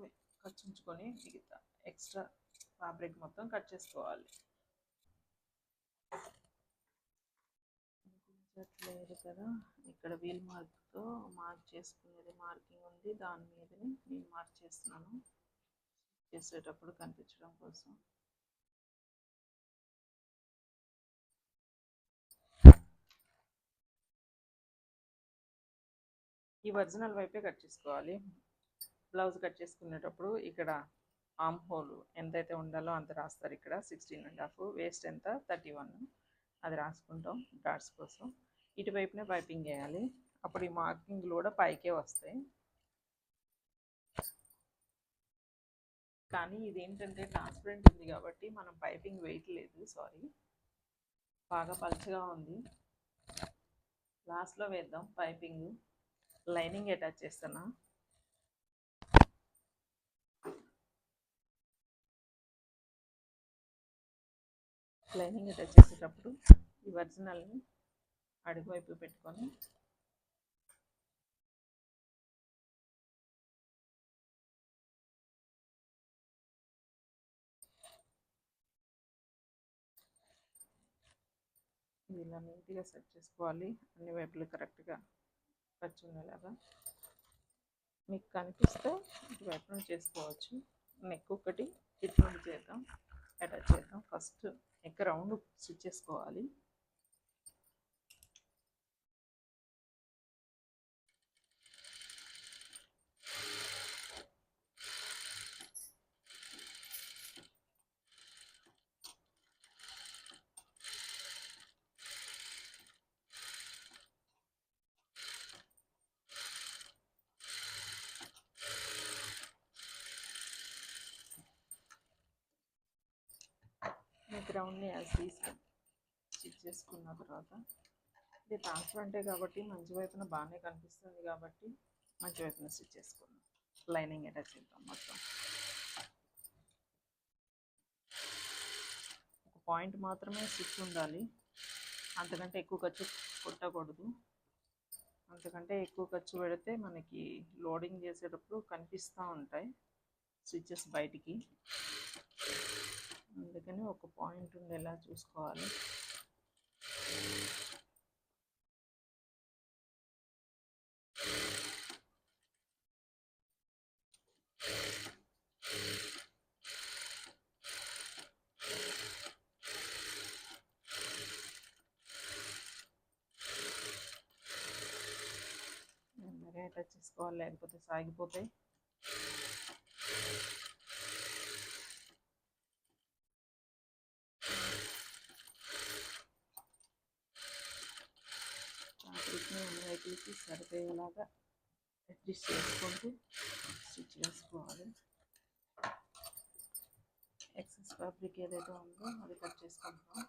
వరకు ఖర్చు ఉంచుకొని మిగతా ఎక్స్ట్రా ఫ్యాబ్రిక్ మొత్తం కట్ చేసుకోవాలి. లేదు కదా, ఇక్కడ వీల్ మార్క్తో మార్క్ చేసుకునేది మార్కింగ్ ఉంది, దాని మీదనే నేను మార్క్ చేస్తున్నాను చేసేటప్పుడు కనిపించడం కోసం. ఈ ఒరిజినల్ వైపే కట్ చేసుకోవాలి. బ్లౌజ్ కట్ చేసుకునేటప్పుడు ఇక్కడ ఆర్మ్ హోల్ ఎంతైతే ఉండాలో అంత రాస్తారు. ఇక్కడ 16.5, వేస్ట్ ఎంత 31, అది రాసుకుంటాం డాట్స్ కోసం. ఇటువైపునే పైపింగ్ వేయాలి, అప్పుడు ఈ మార్కింగ్లు కూడా పైకే వస్తాయి. కానీ ఇదేంటంటే ట్రాన్స్పరెంట్ ఉంది కాబట్టి మనం పైపింగ్ వేయట్లేదు, సారీ బాగా పలుచగా ఉంది. లాస్ట్లో వేద్దాం పైపింగ్. లైనింగ్ అటాచ్ చేస్తున్నా. లైనింగ్ అటాచ్ చేసేటప్పుడు ఈ ఒరిజినల్ని అడుగువైపు పెట్టుకొని ఇలా నీట్గా సెట్ చేసుకోవాలి. అన్ని వైపులు కరెక్ట్గా ఖర్చు ఉండేలాగా. మీకు కనిపిస్తే ఇటువైపు నుంచి చేసుకోవచ్చు. నెక్ ఒకటి ఇటు నుండి చేద్దాం, అటాచ్ చేద్దాం. ఫస్ట్ నెక్ రౌండ్ స్టిచ్ చేసుకోవాలి. నెక్ రౌండ్ని స్టిచ్ చేసుకున్న తర్వాత ఇది ట్రాన్స్పరెంటే కాబట్టి మంచి వైపున బాగానే కనిపిస్తుంది కాబట్టి మంచి వైపున స్టిచ్ చేసుకున్నాం. లైనింగ్ అటాచ్ చేద్దాం. మొత్తం ఒక పాయింట్ మాత్రమే స్టిచ్ ఉండాలి, అంతకంటే ఎక్కువ ఖర్చు కొట్టకూడదు. అంతకంటే ఎక్కువ ఖర్చు పెడితే మనకి లోడింగ్ చేసేటప్పుడు కనిపిస్తూ ఉంటాయి స్టిచెస్ బయటికి. అందుకని ఒక పాయింట్ ఉండేలా చూసుకోవాలి. అటాచ్ చేసుకోవాలి, లేకపోతే సాగిపోతాయి. ఫ్యాబ్రిక్ని అన్ని వైపులకి సరిపోయేలాగా అడ్జస్ట్ చేసుకుంటూ స్టిచ్ చేసుకోవాలి. ఎక్సెస్ ఫ్యాబ్రిక్ ఏదైతే ఉందో అది కట్ చేసుకుంటాం.